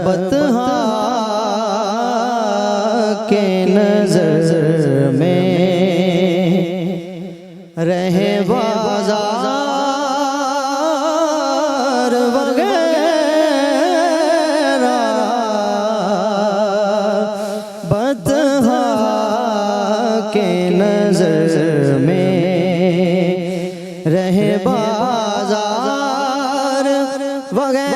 बतहा के नजर में रहे बाजार वगैरह, बतहा के नजर में रहे बाजार वगैरह,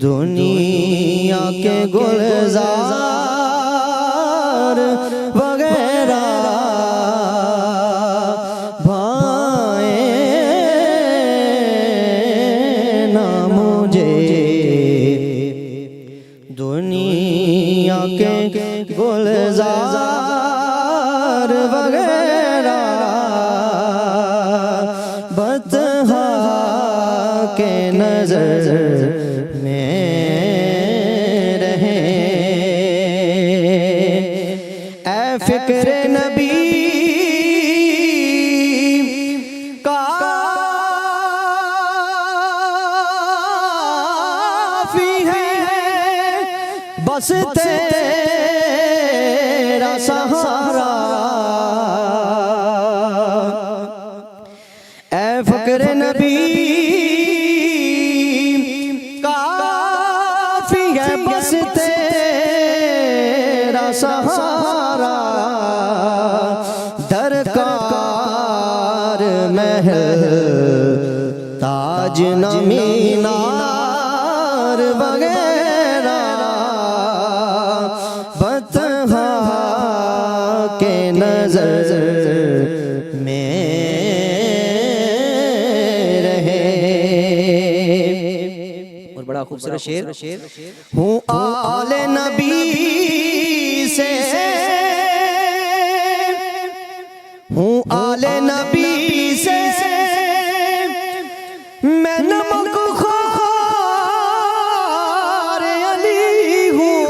दुनिया के गुलजार वगैरह भाए ना मुझे, दुनिया के गुलजार वगैरह बतहा के नजर में रहे। ऐ फिक्र नबी काफी है, बस तेरा सहारा। ऐ फिक्र नबी बस तेरा सहारा, दरकार महल ताज न मीनार वगैरह बतहा के नजर में रहे। और बड़ा खूबसूरत शेर, हूँ आले नबी से, हूँ आले नबी से मैं नमक ख्वार अली हूँ,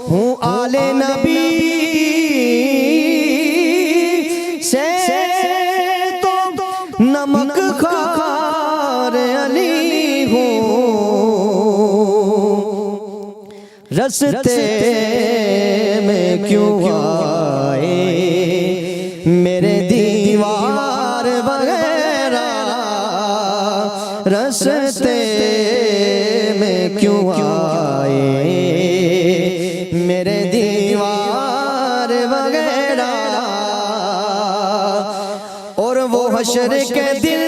हूँ आले नबी से तो नमक ख्वार अली हूँ। रस्ते में क्यों आए मेरे दीवार वगैरह, रस्ते में क्यों आए मेरे दीवार वगैरह। और वो हश्र के दिन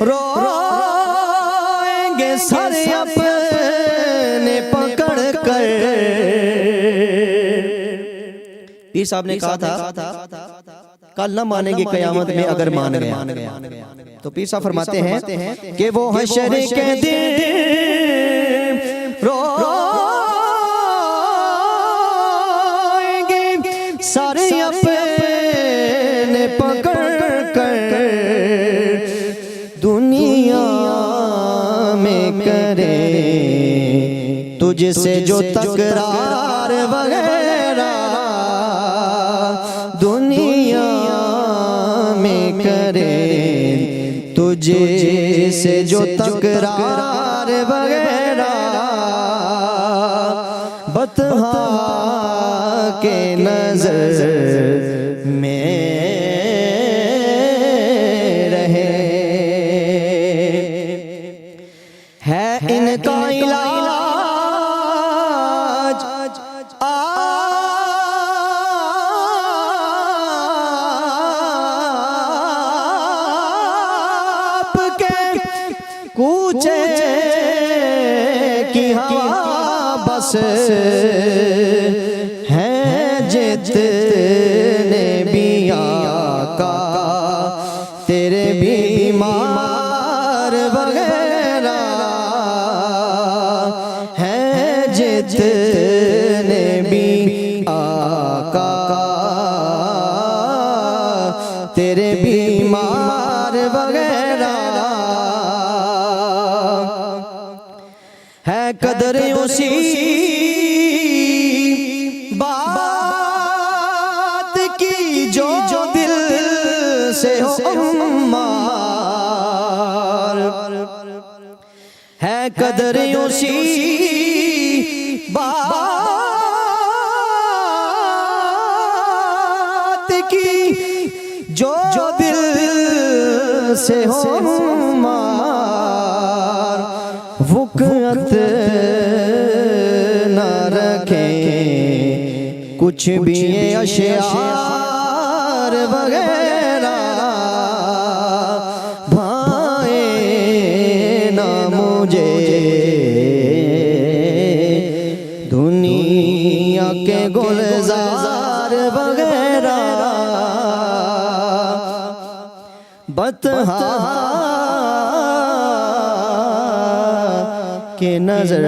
रोएंगे सर अपने पकड़ कर। पीर साहब ने कहा था कल न मानेंगे कयामत में अगर मान गया। तो पीर साहब फरमाते हैं कि वो हश्र के दिन रोएंगे सारे अपने पकड़ कर, दुनिया में करे तुझसे जो तकरार वगैरह, दुनिया में करे तुझे से जो तकरार वगैरह बतहा के नजर में रहे। है इनका इलाज कूचे की हवा बस है जितने भी आका तेरे बीमार वगैरह है, जितने भी आका तेरे बीमार वगैरह कदर उसी बात की जो दिल से हो अम्मार, है कदर उसी बात की जो दिल से हो अम्मार। वक़्त न रखे कुछ भी ये अशआर वगैरह, भाए ना मुझे दुनिया के गुलजार वगैरह। बतहा के नजर